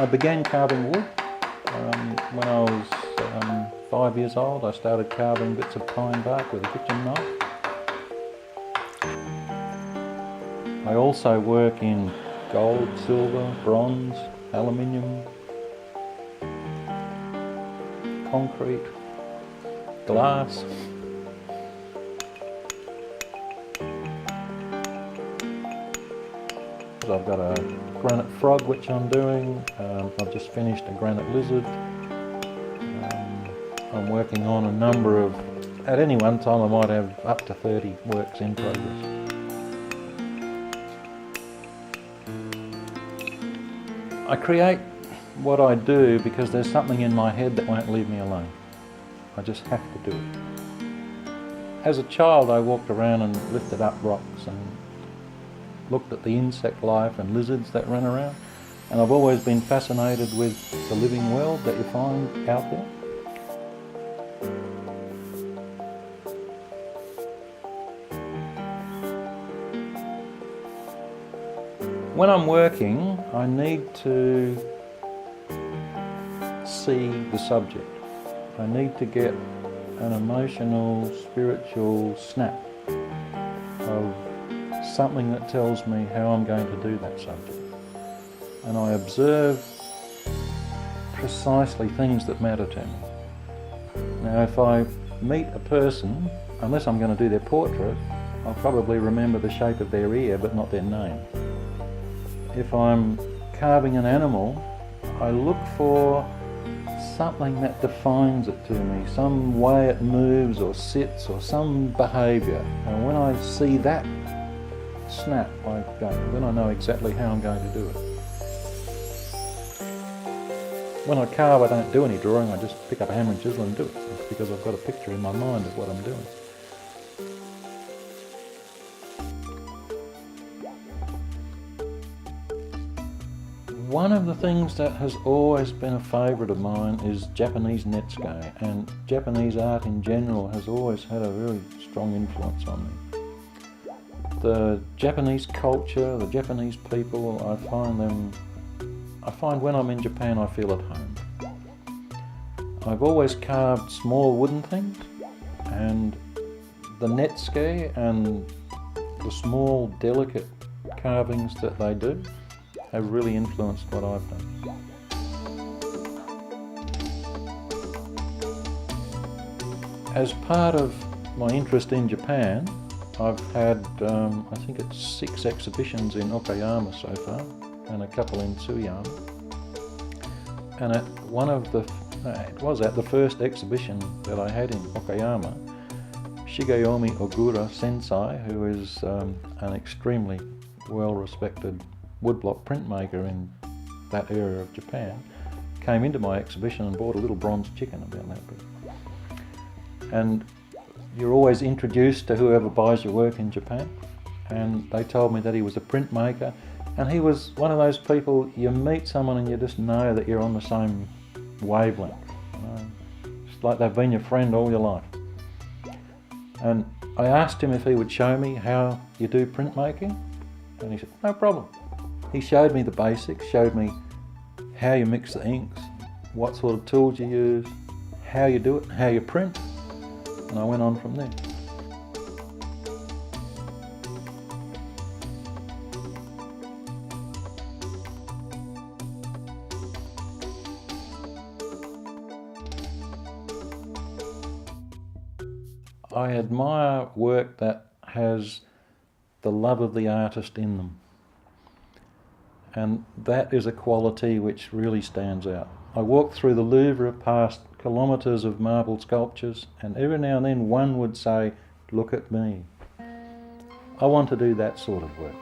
I began carving wood when I was 5 years old. I started carving bits of pine bark with a kitchen knife. I also work in gold, silver, bronze, aluminium, concrete, glass. I've got a granite frog which I'm doing. I've just finished a granite lizard. I'm working on a number of, at any one time I might have up to 30 works in progress. I create what I do because there's something in my head that won't leave me alone. I just have to do it. As a child I walked around and lifted up rocks and looked at the insect life and lizards that run around, and I've always been fascinated with the living world that you find out there. When I'm working, I need to see the subject. I need to get an emotional, spiritual snap of something that tells me how I'm going to do that subject. And I observe precisely things that matter to me. Now if I meet a person, unless I'm going to do their portrait, I'll probably remember the shape of their ear but not their name. If I'm carving an animal, I look for something that defines it to me, some way it moves or sits or some behaviour. And when I see that snap, then I know exactly how I'm going to do it. When I carve, I don't do any drawing, I just pick up a hammer and chisel and do it. It's because I've got a picture in my mind of what I'm doing. One of the things that has always been a favourite of mine is Japanese netsuke, and Japanese art in general has always had a very strong influence on me. The Japanese culture, the Japanese people, I find when I'm in Japan I feel at home. I've always carved small wooden things, and the netsuke and the small delicate carvings that they do have really influenced what I've done. As part of my interest in Japan, I've had, I think it's 6 exhibitions in Okayama so far, and a couple in Tsuyama. And at it was at the first exhibition that I had in Okayama, Shigeyomi Ogura Sensei, who is an extremely well-respected woodblock printmaker in that area of Japan, came into my exhibition and bought a little bronze chicken about that big. And you're always introduced to whoever buys your work in Japan, and they told me that he was a printmaker, and he was one of those people you meet someone and you just know that you're on the same wavelength. It's like they've been your friend all your life. And I asked him if he would show me how you do printmaking, and he said, no problem. He showed me the basics, showed me how you mix the inks, what sort of tools you use, how you do it, how you print, and I went on from there. I admire work that has the love of the artist in them. And that is a quality which really stands out. I walk through the Louvre past kilometres of marble sculptures, and every now and then one would say, look at me. I want to do that sort of work.